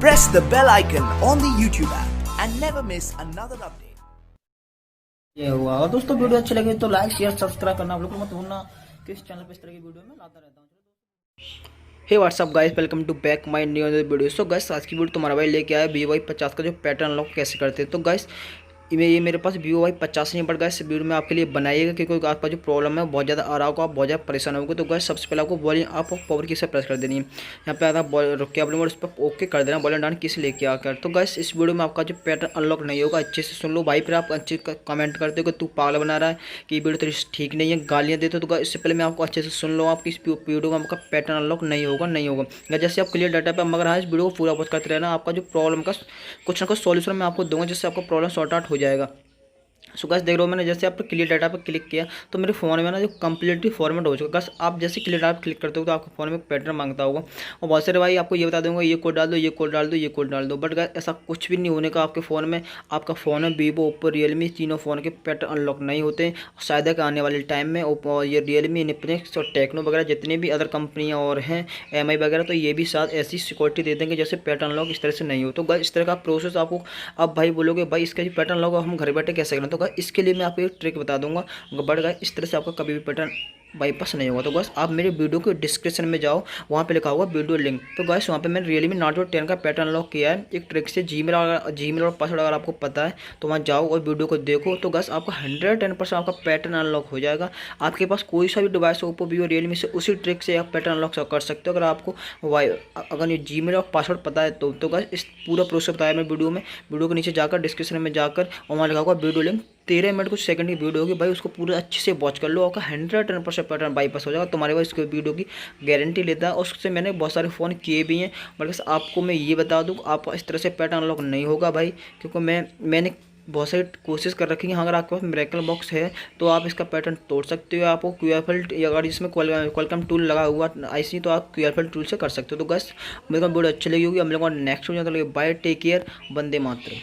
press the bell icon on the YouTube app and never miss another update. ये हुआ। और दोस्तों video अच्छी लगी तो लाइक शेयर सब्सक्राइब करना बिल्कुल मत भूलना, कि इस चैनल पे इस तरह की वीडियो में लाता रहता हूँ। Hey what's up guys, welcome to back my new video. So guys आज की वीडियो तुम्हारा भाई लेके आया y50 का जो पैटर्न अनलॉक कैसे करते हैं। तो गाइस ये मेरे पास y50 नहीं, बट गाइस इस वीडियो में आपके लिए बनाइएगा, क्योंकि आपका जो प्रॉब्लम है बहुत ज़्यादा आ रहा होगा, आप बहुत ज़्यादा परेशान होगे। तो गाइस सबसे पहले आपको वॉल्यूम आप पावर की से प्रेस कर देनी है। यहाँ पे आता रुक के बोलूँगा उस पर ओके कर देना, वॉल्यूम डाउन किस लेके आकर। तो गाइस इस वीडियो में आपका जो पैटर्न अनलॉक नहीं होगा, अच्छे से सुन लो भाई। फिर आप अच्छे कमेंट करते हो कि तू पागल बना रहा है, कि वीडियो तेरी ठीक नहीं है, गालियाँ देते हो। तो गाइस इससे पहले मैं आपको अच्छे से सुन लो, आपकी इस वीडियो में आपका पैटर्न अनलॉक नहीं होगा। जैसे आप क्लियर डाटा पर मगर हाँ इस वीडियो को पूरा वॉच करते रहना, आपका जो प्रॉब्लम का कुछ ना कुछ सॉल्यूशन मैं आपको दूंगा, जिससे आपका प्रॉब्लम सॉर्ट आउट हो जाएगा। सो गाइस देख रहे हो मैंने जैसे आप क्लियर डाटा पर क्लिक किया तो मेरे फ़ोन में ना जो कम्प्लीटली फॉर्मेट हो चुका। गाइस आप जैसे क्लियर डाटा क्लिक करते हो तो आपके फ़ोन में पैटर्न मांगता होगा, और बहुत सारे भाई आपको ये बता दूंगा ये कोड डाल दो, ये कोड डाल दो, ये कोड डाल दो। बट गाइस ऐसा कुछ भी नहीं होने का आपके फ़ोन में। आपका फ़ोन है वीवो, ओप्पो, रियलमी, तीनों फ़ोन के पैटर्न अनलॉक नहीं होते। शायद कि आने वाले टाइम में ओप्पो, ये रियलमी, इनफिनिक्स और टेक्नो वगैरह जितनी भी अदर कंपनियाँ और हैं एमआई वगैरह, तो ये भी साथ ऐसी सिक्योरिटी दे देंगे जैसे पैटर्न अनलॉक इस तरह से नहीं हो। तो गाइस इस तरह का प्रोसेस आपको, अब भाई बोलोगे भाई इसका पैटर्न अनलॉक हम घर बैठे कैसे करें। तो गाइस इसके लिए मैं आपको एक ट्रिक बता दूंगा, बट गाइस इस तरह से आपका कभी भी पैटर्न बाईपास नहीं होगा। तो गाइस आप मेरे वीडियो के डिस्क्रिप्शन में जाओ, वहाँ पे लिखा होगा वीडियो लिंक। तो गाइस वहाँ पे मैंने रियलमी नोट 10 का पैटर्न अनलॉक किया है एक ट्रिक से। जीमेल और पासवर्ड अगर आपको पता है तो वहाँ जाओ और वीडियो को देखो। तो गाइस आपका 110% आपका पैटर्न अनलॉक हो जाएगा। आपके पास कोई सा भी डिवाइस ओप्पो, वीवो, रियलमी से उसी ट्रिक से आप पैटर्न अनलॉक कर सकते हो। अगर आपको अगर ये जीमेल और पासवर्ड पता है तो गाइस इस पूरा प्रोसेस बताया मैं वीडियो के नीचे जाकर डिस्क्रिप्शन में जाकर, और वहाँ लिखा होगा वीडियो लिंक। 13 मिनट कुछ सेकंड की वीडियो होगी भाई, उसको पूरा अच्छे से वॉच कर लो, आपका 110% पैटर्न बाईपास हो जाएगा। तुम्हारे पास इसके वीडियो की गारंटी लेता है, और उससे मैंने बहुत सारे फ़ोन किए भी हैं। बट आपको मैं ये बता दूँ, आपका इस तरह से पैटर्न अनलॉक नहीं होगा भाई, क्योंकि मैंने बहुत सारी कोशिश कर रखी है। अगर आपके पास मिरेकल बॉक्स है तो आप इसका पैटर्न तोड़ सकते हो। आपको क्यूआरएल अगर इसमें क्वेलकम टूल लगा हुआ ऐसी, तो आप क्यूआरएल टूल से कर सकते हो। तो गैस मेरे को वीडियो अच्छी लगी होगी। हम लोग next video, bye, take care, वंदे मातरम।